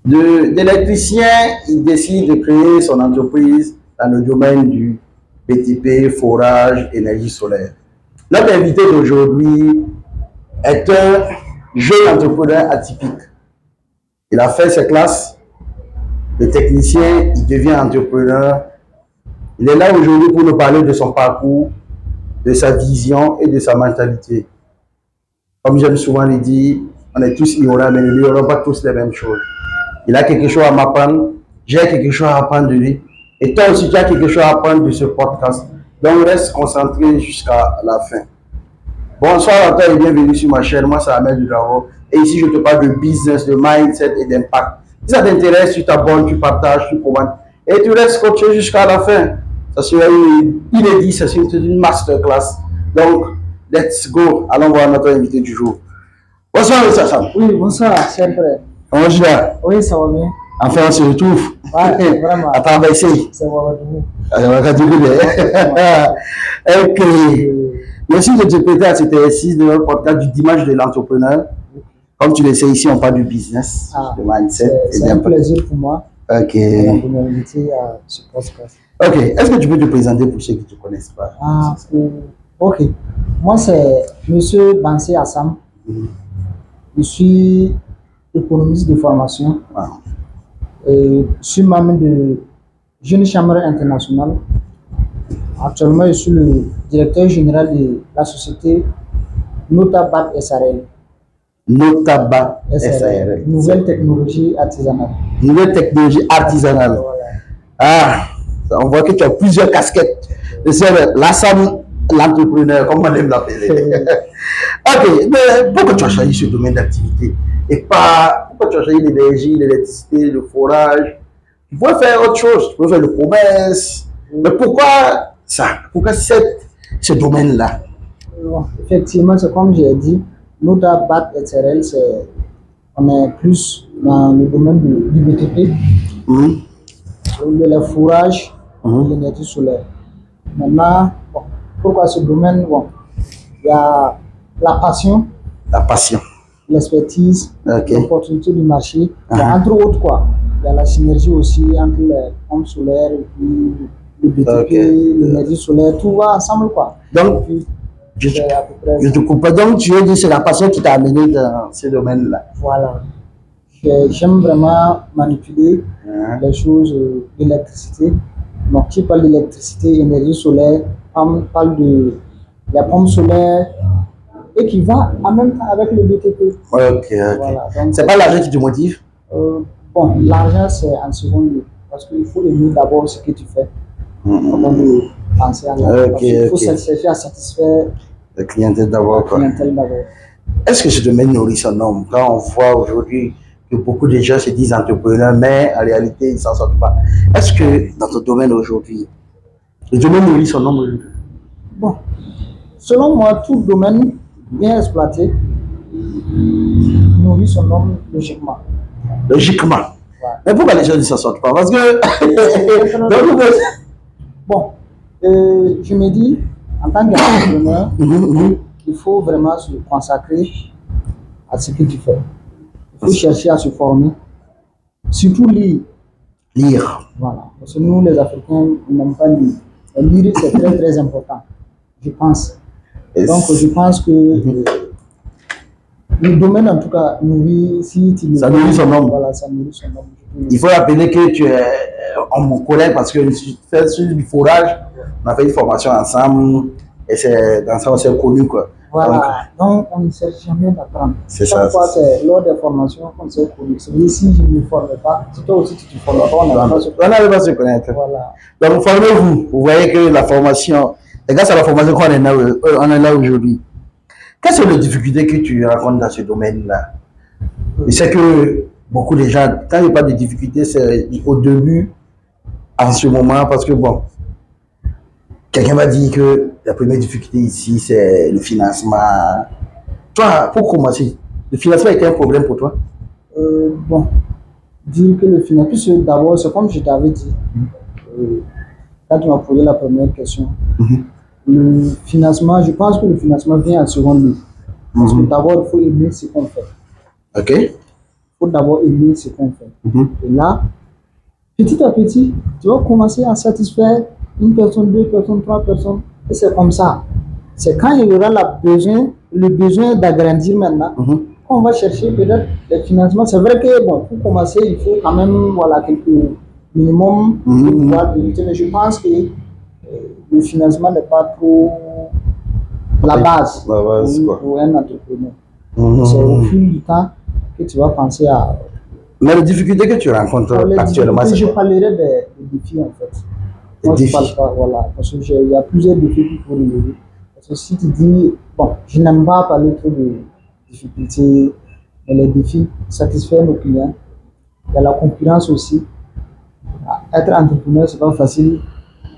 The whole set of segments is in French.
D'électricien, il décide de créer son entreprise dans le domaine du BTP, forage, énergie solaire. Notre invité d'aujourd'hui est un jeune entrepreneur atypique. Il a fait ses classes de technicien, il devient entrepreneur. Il est là aujourd'hui pour nous parler de son parcours, de sa vision et de sa mentalité. Comme j'aime souvent le dire, on est tous ignorants, mais nous n'ignorons pas tous les mêmes choses. Il a quelque chose à m'apprendre, j'ai quelque chose à apprendre de lui. Et toi aussi, tu as quelque chose à apprendre de ce podcast. Donc, reste concentré jusqu'à la fin. Bonsoir à toi et bienvenue sur ma chaîne. Moi, c'est Ahmed Dujavo. Et ici, je te parle de business, de mindset et d'impact. Si ça t'intéresse, tu t'abonnes, tu partages, tu commandes. Et tu restes coaché jusqu'à la fin. Ça sera inédit, c'est une masterclass. Donc, let's go. Allons voir notre invité du jour. Bonsoir, M. Sam. Oui, bonsoir, cher frère. Comment tu vas? Oui, ça va bien. Enfin, on se retrouve. Ouais, vraiment. À traverser. C'est vraiment bien. Ok. Merci de te prêter à cet exercice de notre podcast du dimanche de l'entrepreneur. Comme tu le sais, ici, on parle du business, de mindset. C'est un plaisir pour moi. Ok. De m'inviter à ce podcast. Ok. Est-ce que tu peux te présenter pour ceux qui ne te connaissent pas? Ok. Moi, c'est M. Bansé Assam. Je suis économiste de formation. Wow. Je suis membre de Jeune Chambre Internationale. Actuellement, je suis le directeur général de la société Notabat SARL. Notabat SARL. Nouvelle technologie artisanale. Nouvelle technologie artisanale. Voilà. Ah, on voit que tu as plusieurs casquettes. C'est l'Assam, l'entrepreneur, comme on aime l'appeler. Ok, mais pourquoi tu as choisi ce domaine d'activité et pas pourquoi tu as choisi l'énergie, l'électricité, le forage? Tu pourrais faire autre chose, tu peux faire le commerce. Mais pourquoi ça? Pourquoi ce domaine-là? Effectivement, c'est comme j'ai dit, notre BAT SRL, on est plus dans le domaine du BTP, le fourrage, l'énergie solaire. Maintenant, bon, pourquoi ce domaine? Bon, il y a la passion, l'expertise, l'opportunité du marché, entre autres quoi. Il y a la synergie aussi entre les pompes solaires et puis le BTP, l'énergie solaire, tout va ensemble quoi. Donc, je te coupe pas. Donc, tu veux dire c'est la passion qui t'a amené dans ce domaine-là. Voilà. J'aime vraiment manipuler les choses de l'électricité. Donc, qui parle d'électricité, énergie solaire, on parle de la pompe solaire et qui va en même temps avec le BTP. Ok. Voilà. C'est pas l'argent qui te motive? Bon, l'argent c'est en second lieu parce qu'il faut aimer d'abord ce que tu fais avant de penser à l'argent. Il faut chercher à satisfaire la clientèle d'abord. Est-ce que ce domaine nourrit son homme? Quand on voit aujourd'hui que beaucoup de gens se disent entrepreneurs, mais en réalité, ils ne s'en sortent pas. Est-ce que dans ton domaine aujourd'hui, le domaine nourrit son homme aujourd'hui? Bon, selon moi, tout domaine bien exploité nourrit son homme logiquement. Logiquement. Ouais. Mais pourquoi les gens ne s'en sortent pas? Parce que. Bon, je me dis, en tant qu'entrepreneur, il faut vraiment se consacrer à ce que tu fais. Il faut chercher à se former. Surtout lire. Voilà. Parce que nous, les Africains, on n'aime pas lire. Et lire, c'est très, très important, je pense. Donc, je pense que le domaine, en tout cas, nourrit, ça nourrit son homme. Voilà, ça nourrit son homme. Il faut rappeler que tu es mon collègue parce que tu fais du forage. On a fait une formation ensemble et c'est dans ça on s'est connus, quoi. Voilà, donc on ne sait jamais d'apprendre. Chaque fois, c'est lors des formations qu'on s'est connus. C'est-à-dire, si je ne me forme pas, si toi aussi tu ne te formes pas, on n'allait pas se connaître. Voilà. Donc formez-vous. Vous voyez que la formation, c'est grâce à la formation qu'on est là aujourd'hui. Quelles sont les difficultés que tu rencontres dans ce domaine-là? Je sais que beaucoup de gens, quand il n'y a pas de difficultés, c'est au début, en ce moment, parce que bon, quelqu'un m'a dit que la première difficulté ici, c'est le financement. Toi, pour commencer, le financement était un problème pour toi? Bon, dire que le financement, puisque d'abord, c'est comme je t'avais dit, quand tu m'as posé la première question, le financement, je pense que le financement vient en seconde lieu. Parce que d'abord, il faut aimer ce qu'on fait. Ok. faut d'abord aimer ce qu'on fait. Mhm. Et là, petit à petit, tu vas commencer à satisfaire une personne, deux personnes, trois personnes. Et c'est comme ça. C'est quand il y aura le besoin d'agrandir maintenant, Mhm. qu'on va chercher peut-être les financements. C'est vrai que, bon, pour commencer, il faut quand même, voilà, quelques minimum Mhm. pour pouvoir débuter. Mais je pense que le financement n'est pas trop la base, La base, quoi. pour un entrepreneur. Mhm. C'est au fil du temps que tu vas penser à... Mais les difficultés que tu rencontres Les actuellement, difficultés, c'est je quoi? parlerai des défis en fait. Les Moi, je défis. parle pas, voilà, parce qu'il y a plusieurs défis qu'il faut relever. Parce que si tu dis, bon, je n'aime pas parler trop de difficultés, mais les défis, satisfaire nos clients, il y a la concurrence aussi. Être entrepreneur, c'est pas facile.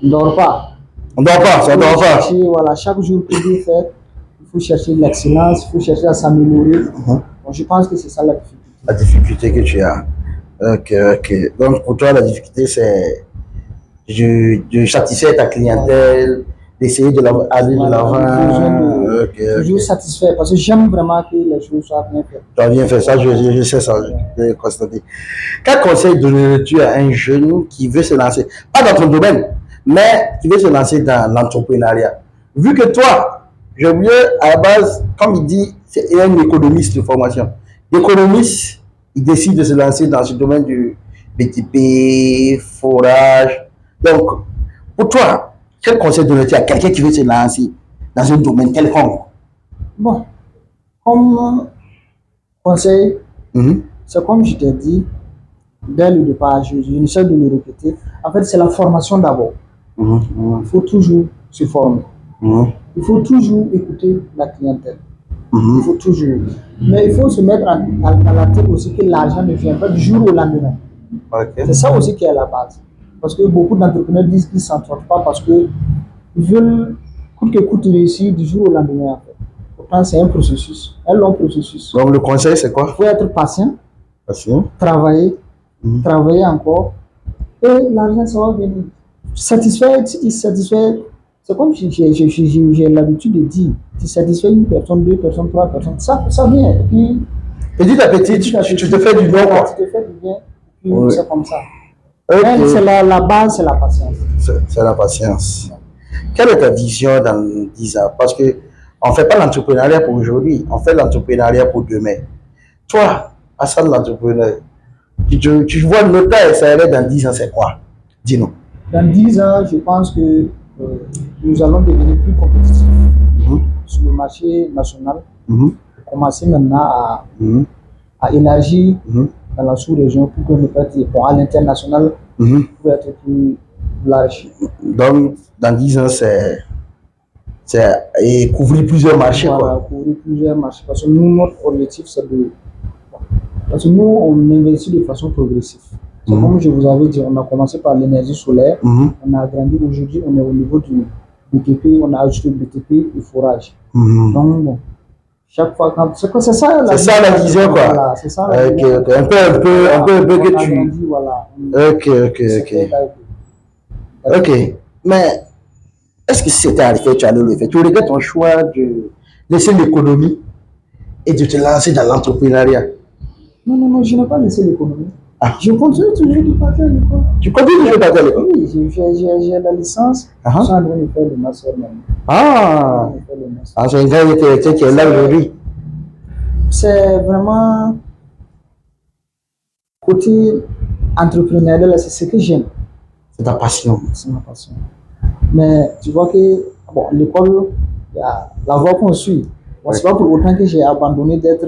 On ne dort pas. On ne dort pas, ça ne dort pas. Chercher, voilà, chaque jour que Dieu fait, il faut chercher l'excellence, il faut chercher à s'améliorer. Bon, je pense que c'est ça la difficulté. La difficulté que tu as. Ok, ok. Donc pour toi, la difficulté, c'est de satisfaire ta clientèle, d'essayer de aller de Voilà, l'avant. besoin Ok, toujours ok. satisfait parce que j'aime vraiment que les choses soient bien faites. Tu as bien fait ça, je sais ça, je l'ai constaté. Quel conseil donnerais-tu à un jeune qui veut se lancer, pas dans ton domaine, mais qui veut se lancer dans l'entrepreneuriat? Vu que toi, je veux à la base, comme il dit, c'est un économiste de formation. L'économiste, il décide de se lancer dans ce domaine du BTP, forage. Donc, pour toi, quel conseil donnerais-tu à quelqu'un qui veut se lancer dans un domaine quelconque? Bon, comme conseil, Mhm. c'est comme je t'ai dit dès le départ, je n'essaie de le répéter. En fait, c'est la formation d'abord. Mhm. Il faut toujours se former. Mhm. Il faut toujours écouter la clientèle. Il Mhm. faut toujours. Mais il faut se mettre à la tête aussi que l'argent ne vient pas du jour au lendemain. Ok. C'est ça aussi qui est la base. Parce que beaucoup d'entrepreneurs disent qu'ils ne s'entendent pas parce qu'ils veulent coûte que coûte réussir du jour au lendemain. En fait. Pourtant, c'est un processus, un long processus. Donc le conseil, c'est Il quoi? faut être patient, Patient. travailler, Mhm. travailler encore, et l'argent, ça va venir. Satisfaire, c'est comme j'ai l'habitude de dire, tu satisfais une personne, deux personnes, trois personnes, ça vient. Et puis, Petit à petit, petit à tu petit, te fais du bien, quoi. tu te fais du bien, et puis Oui. c'est comme ça. Ok. Mais c'est la base, c'est la patience. C'est la patience. Quelle est ta vision dans 10 ans? Parce que on ne fait pas l'entrepreneuriat pour aujourd'hui, on fait l'entrepreneuriat pour demain. Toi, Hassan l'entrepreneur, tu vois le tas SARL dans 10 ans, c'est quoi? Dis-nous. Dans 10 ans, je pense que nous allons devenir plus compétitifs Mhm. sur le marché national. Mhm. Commencer maintenant Mhm. à élargir Mhm. dans la sous-région pour que nous puissions, bon, à l'international, Mhm. pour être plus large. Donc, dans 10 ans, c'est et couvrir plusieurs marchés, Voilà, quoi. couvrir plusieurs marchés. Parce que nous, notre objectif, c'est de... Parce que nous, on investit de façon progressive. C'est comme je vous avais dit, on a commencé par l'énergie solaire, Mhm. on a agrandi. Aujourd'hui, on est au niveau du BTP, on a ajouté le BTP et forage. Mhm. Donc, bon, chaque fois, c'est ça C'est ça la vision, quoi. Voilà, c'est ça la Ok, vision. ok. Un peu On que a tu. agrandi, voilà. Ok, ok, ok. Ok. Mais est-ce que si c'était à refaire, tu allais le faire? Tu regrettes ton choix de laisser l'économie et de te lancer dans l'entrepreneuriat? Non, non, non, je n'ai pas laissé l'économie. Ah. Je continue toujours de partir à l'école. Tu continues de jouer à l'école? Oui, j'ai la licence. Je suis en train de faire le master maintenant. Ah, Je fais le master. ah c'est un gars intellectuel qui est là aujourd'hui. C'est vraiment côté entrepreneurial, c'est ce que j'aime. C'est ta passion. C'est ma passion. Mais tu vois que bon, l'école, il y a la voie qu'on suit. Bon, c'est pas pour autant que j'ai abandonné d'être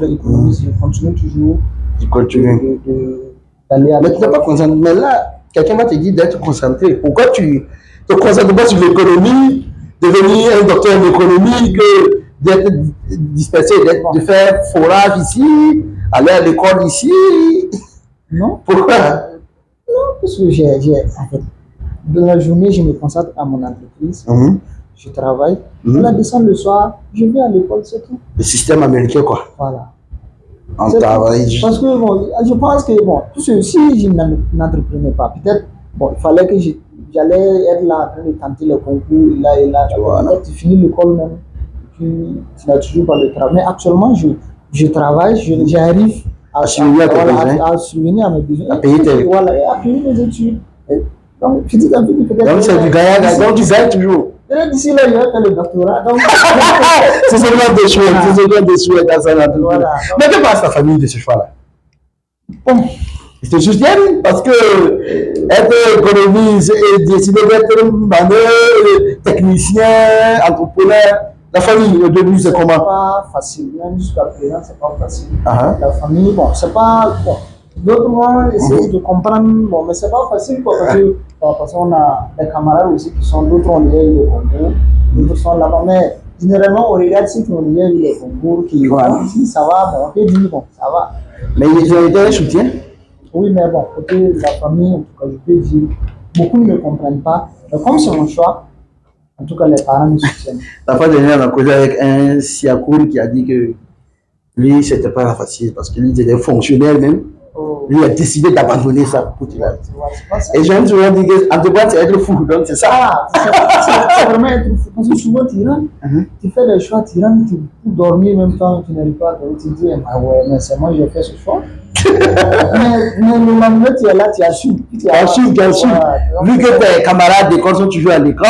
économiste. Je continue toujours Tu continues. d'aller à Mais tu n'es pas concentré. Mais là, quelqu'un va te dire d'être concentré. Pourquoi tu te concentres pas sur l'économie, devenir un docteur en économie, que d'être dispersé, de faire forage ici, aller à l'école ici? Non, Pourquoi? parce que en fait, dans la journée, je me concentre à mon entreprise. Je travaille. À la descente le soir, je vais à l'école, c'est tout. Le système américain, quoi. Voilà. On travaille. Parce que bon, je pense que bon, si je n'entreprenais pas, peut-être bon, il fallait que j'allais être là en train de tenter le concours, et là. Voilà. Tu finis l'école même, puis tu n'as toujours pas le travail. Mais actuellement, je travaille, j'arrive à subvenir à tes voilà, besoins, à subvenir à mes besoins. à payer tes... Voilà, et à payer mes études. Et donc, petit à petit, peut-être. Donc, c'est du gagnant, donc tu gagnes toujours. Et d'ici là, je vais faire le doctorat. Donc, C'est seulement des souhaits, c'est seulement des souhaits dans ça. voilà. Mais que pense ta famille de ce choix-là? Bon. Ils te soutiennent parce que être économiste et décider d'être manœuvre, technicien, entrepreneur, la famille au début c'est comment? C'est pas facile, même jusqu'à présent, c'est pas facile. Uh-huh. La famille, bon, c'est pas. Bon, d'autres vont essayer de comprendre, bon, mais c'est pas facile quoi, parce qu'on a des camarades aussi qui sont, d'autres ont déjà eu le concours, d'autres sont là-bas, mais généralement on regarde ceux qui ont déjà eu les concours, qui voilà. Si ça va, bon, on peut dire, bon, ça va. Mais ils ont été un soutien? Oui, mais bon, côté de la famille, en tout cas, je peux dire, beaucoup ne me comprennent pas. Mais comme c'est mon choix, en tout cas, les parents me soutiennent. La fois dernière, on a causé avec un Siakour qui a dit que lui, c'était pas facile parce que lui, il était fonctionnaire même. Oh. Lui a décidé d'abandonner ça pour tout là. Et j'ai souvent dit que entreprendre, c'est être fou. Donc, c'est ça. Ah, c'est vraiment être fou. Parce que souvent, tu rentres, tu fais des choix, tu rentres, pour dormir, même temps, tu n'arrives pas à dormir. Tu te dis, ah ouais, mais c'est moi, j'ai fait ce choix. mais le lendemain, tu es là, tu assumes. Tu assumes. Vu que tes camarades d'école sont toujours à l'école.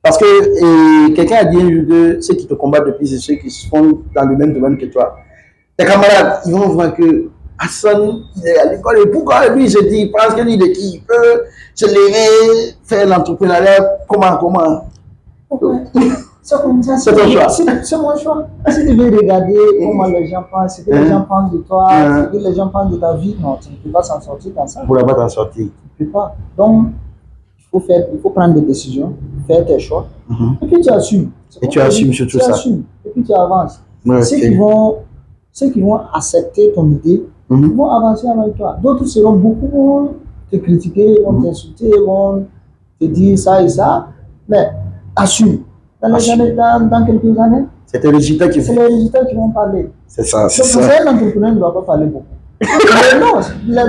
Parce que quelqu'un a dit que ceux qui te combattent depuis, c'est ceux qui sont dans le même domaine que toi. Tes camarades, ils vont voir que Hassan, il est à l'école. Et pourquoi lui, il se dit, il pense que lui, il peut se lever, faire l'entrepreneuriat. Comment C'est comme ça. C'est ton choix. C'est mon choix. Si tu veux regarder comment les gens pensent, ce que les gens pensent de toi, ce que les gens pensent de ta vie, non, tu ne peux pas s'en sortir comme ça. Vous ne pouvez pas t'en sortir. Tu ne peux pas. Donc, il faut prendre des décisions, faire tes choix, et puis tu assumes. Et tu assumes surtout ça. Tu assumes, et puis tu avances. Ouais, ceux qui vont accepter ton idée, ils vont avancer avec toi. D'autres seront beaucoup te critiquer, vont t'insulter, vont te dire ça et ça, mais assume. Dans quelques années, c'est les résultats qui vont parler. C'est ça, c'est ça. C'est un entrepreneur ne doit pas parler beaucoup. Non,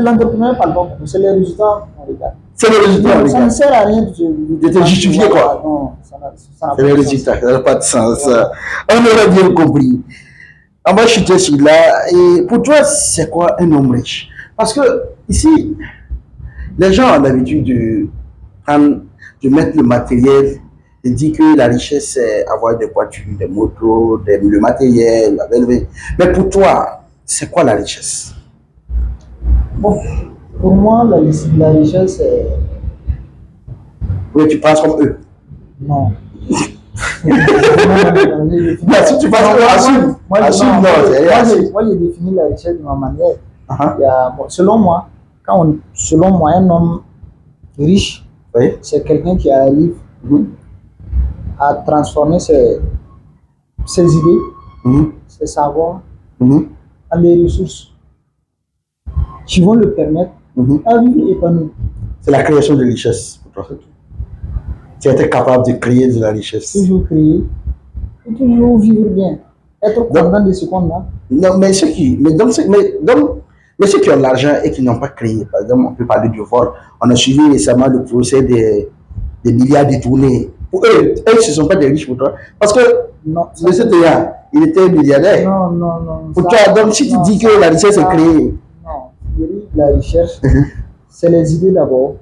l'entrepreneur ne parle pas beaucoup, c'est les résultats qu'on regarde. C'est les résultats. Ça ne sert à rien de te justifier quoi. Non, c'est les résultats, ça n'a pas de sens. Ouais. On aurait bien compris. On va chuter sur là. Et pour toi, c'est quoi un homme riche? Parce que ici, les gens ont l'habitude de mettre le matériel et dire que la richesse, c'est avoir des voitures, des motos, le matériel, la belle. Mais pour toi, c'est quoi la richesse? Bon, pour moi, la richesse, c'est... Oui, tu penses comme eux? Non. Si tu penses comme eux, assume. Moi, j'ai défini la richesse de ma manière. Selon moi, un homme riche, c'est quelqu'un qui arrive à transformer ses idées, ses savoirs en des ressources qui vont le permettre à vivre épanoui. C'est la création de richesse pour toi. Tu es capable de créer de la richesse. Toujours créer et toujours vivre bien. Être content de ce qu'on a. Non, mais ceux qui ont l'argent et qui n'ont pas créé, par exemple, on peut parler du vol. On a suivi récemment le procès des milliards détournés. Pour eux, ils ne sont pas des riches pour toi. Parce que M. Théa, il était milliardaire. Non. Pour toi, donc si tu dis que la richesse est créée. Non, la richesse, c'est les idées d'abord,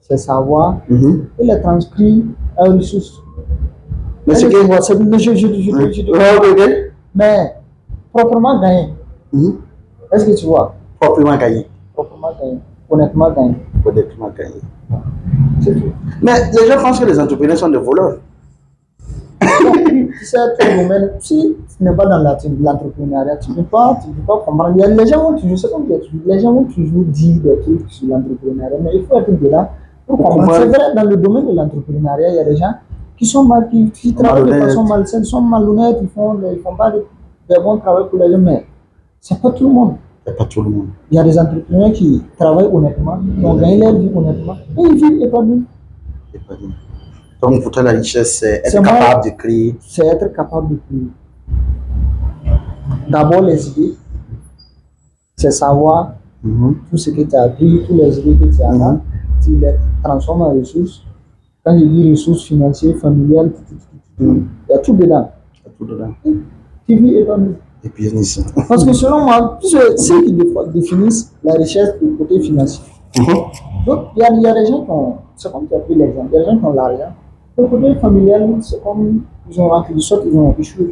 c'est savoir, et les transcrire à une ressource. Mais c'est mais proprement gagné. Est-ce que tu vois? Proprement gagné. Honnêtement gagné. C'est tout. Mais les gens pensent que les entrepreneurs sont des voleurs. Si tu n'es pas dans l'entrepreneuriat, tu ne peux pas comprendre. Les gens vont toujours dire des trucs sur l'entrepreneuriat, mais il faut être dedans pour comprendre. C'est vrai, dans le domaine de l'entrepreneuriat, il y a des gens qui sont mal, qui travaillent de façon malsaine, sont malhonnêtes, ils font pas de bon travail pour les gens, mais c'est pas tout le monde. Il y a des entrepreneurs qui travaillent honnêtement, qui ont gagné leur vie honnêtement, et ils vivent épanouis. Donc pour toi, la richesse, c'est être capable de créer. C'est être capable de créer. D'abord les idées, c'est savoir tout ce que tu as appris, toutes les idées que tu as, tu les transformes en ressources. Quand je dis ressources financières, familiales, il y a tout dedans. Tu vis épanoui. Et business. Parce que selon moi, c'est ceux qui définissent la richesse du côté financier. Donc, il y a des gens qui ont, c'est comme tu as pris l'exemple, il y a des gens qui ont l'argent. Le côté familial, c'est comme ils ont rempli de sorte, ils ont échoué.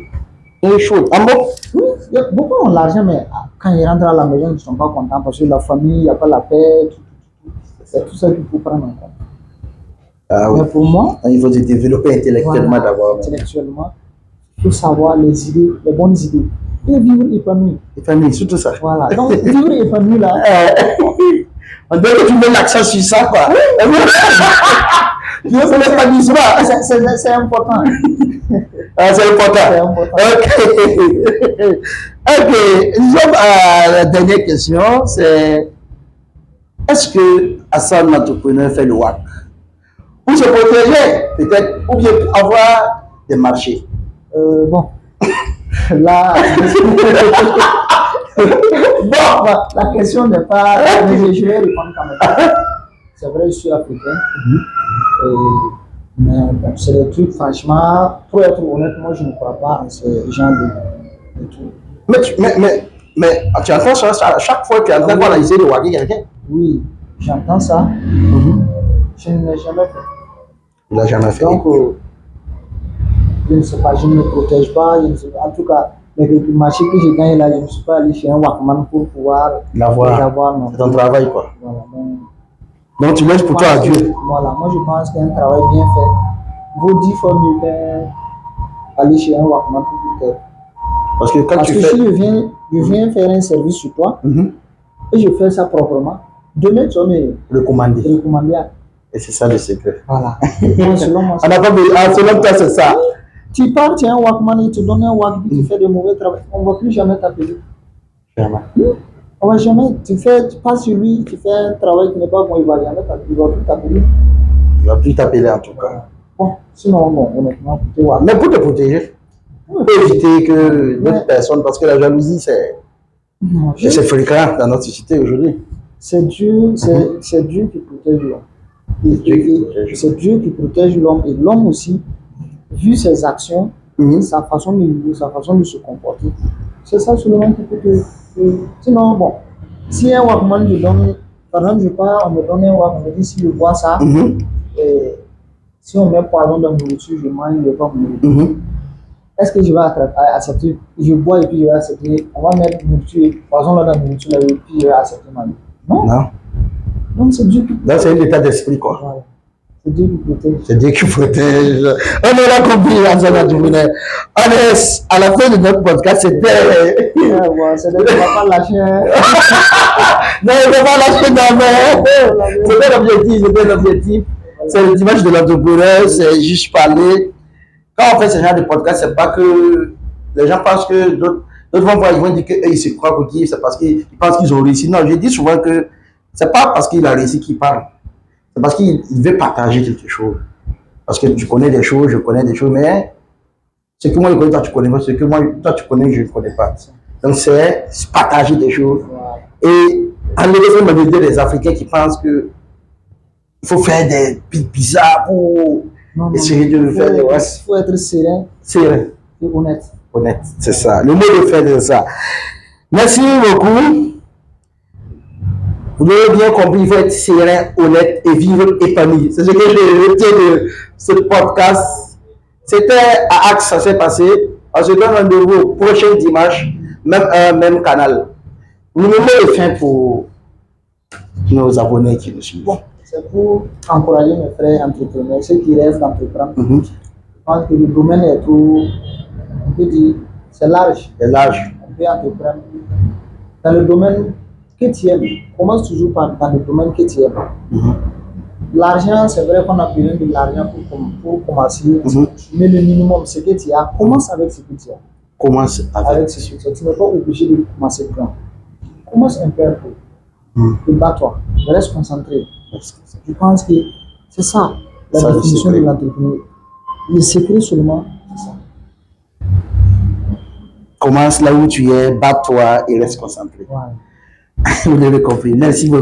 Échoué. Ah bon? Oui, beaucoup ont l'argent, mais quand ils rentrent à la maison, ils ne sont pas contents parce que la famille, il n'y a pas la paix, c'est tout ça qu'il faut prendre en compte. Ah oui. Mais pour moi, il faut se développer intellectuellement voilà, d'abord. intellectuellement, il faut savoir les idées, les bonnes idées. Et vivre épanoui. Épanoui, surtout ça. Voilà. Donc, vivre épanoui là. On dirait que tu mets l'accent sur ça, quoi. Tu veux faire l'épanouissement. C'est important. Ah, c'est important. C'est important. Ok. Ok. Nous sommes à la dernière question. C'est est-ce que Hassan, l'entrepreneur, fait le WAC pour se protéger, peut-être, ou bien pour avoir des marchés? Bon. Là. Bon, la question n'est pas. Mais je vais répondre quand même. C'est vrai, je suis africain. Mais bon, c'est des trucs, franchement, pour être honnête, moi je ne crois pas en ce genre de trucs. Mais tu entends ça, à chaque fois que tu entends qu'on a essayé de waguer quelqu'un? Oui, j'entends ça. Je ne l'ai jamais fait. Il l'a jamais fait. Donc, je ne sais pas, je ne me protège pas. Je ne sais pas. En tout cas, les marchés que j'ai gagnés là, je ne suis pas allé chez un Wakman pour pouvoir l'avoir. C'est ton travail, quoi. Voilà, donc tu laisses pour toi à Dieu. Voilà, moi je pense qu'un travail bien fait vaut 10 fois mieux qu'aller chez un Wakman pour peut-être. Parce que quand tu fais... si je viens faire un service sur toi et je fais ça proprement, demain tu vas me recommander. Et c'est ça le secret. Voilà. Selon moi, selon toi, c'est ça. Tu pars, tu es un Wakman, il te donne un Wak, tu fais de mauvais travail. On ne va plus jamais t'appeler. Jamais. On va jamais. Tu passes sur lui, tu fais un travail qui n'est pas bon, il ne va jamais t'appeler. Il ne va plus t'appeler. Il ne va plus t'appeler en tout cas. Bon, sinon, bon, honnêtement, pour te voir. Mais pour te protéger, pour éviter que d'autres personnes, parce que la jalousie, c'est fréquent dans notre société aujourd'hui. C'est Dieu, c'est Dieu qui protège l'homme. C'est Dieu qui protège l'homme et l'homme aussi, vu ses actions, sa façon de vivre, sa façon de se comporter. C'est ça seulement qui peut te. Sinon, bon, si un Wakman je donne, par exemple, je pars, on me donne un Wak, on me dit si je bois ça, et si on met poison dans la nourriture, je mange, je ne vais pas mourir. Est-ce que je vais accepter? Je bois et puis je vais accepter. On va mettre poison dans la nourriture et puis je vais accepter ma vie. Non. Donc c'est Dieu qui protège. Donc c'est un état d'esprit, quoi. Voilà. C'est Dieu qui protège. C'est Dieu qui protège. On a compris, Hassan Adjoumounet. À la fin de notre podcast, c'était. C'est de ne pas lâcher. Non, il ne faut pas lâcher d'abord. C'était l'objectif. C'est le dimanche de l'entrepreneur, c'est juste parler. Quand on fait ce genre de podcast, c'est pas que les gens pensent que d'autres vont voir, ils vont dire qu'ils se croient coquilles, c'est parce qu'ils pensent qu'ils ont réussi. Non, je dis souvent que c'est pas parce qu'il a réussi qu'il parle. C'est parce qu'il veut partager quelque chose. Parce que tu connais des choses, je connais des choses, mais ce que moi je connais, toi tu connais pas, ce que toi tu connais, je ne connais pas. Donc c'est partager des choses. Et enlever cette majorité des Africains qui pensent que il faut faire des pics bizarres pour essayer de faire des... Il faut être serein. Serein. Et honnête. Honnête, c'est ça. Le mot de faire, c'est ça. Merci beaucoup. Vous avez bien compris, il faut être serein, honnête et vivre épanoui. C'est ce que j'ai retiens de ce podcast. C'était à Axe, ça s'est passé. On se donne rendez-vous au prochain dimanche, même heure, même canal. Le mot est fin pour nos abonnés qui nous suivent. Bon, c'est pour encourager mes frères entrepreneurs, ceux qui rêvent d'entreprendre. Je pense que le domaine est trop, on peut dire, c'est large. C'est large. On peut entreprendre. Dans le domaine que tu aimes, commence toujours dans le domaine que tu aimes. L'argent, c'est vrai qu'on a besoin de l'argent pour commencer, mais le minimum, c'est que tu as. Commence avec ce que tu as. Commence avec ce que tu as. Tu n'es pas obligé de commencer grand. Commence un peu à peu. Et bats-toi. Reste concentré. Je pense que c'est ça, la définition de l'entrepreneur. Le secret seulement, c'est ça. Commence là où tu es, bats-toi et reste concentré. Voilà. Vous l'avez compris. Merci beaucoup.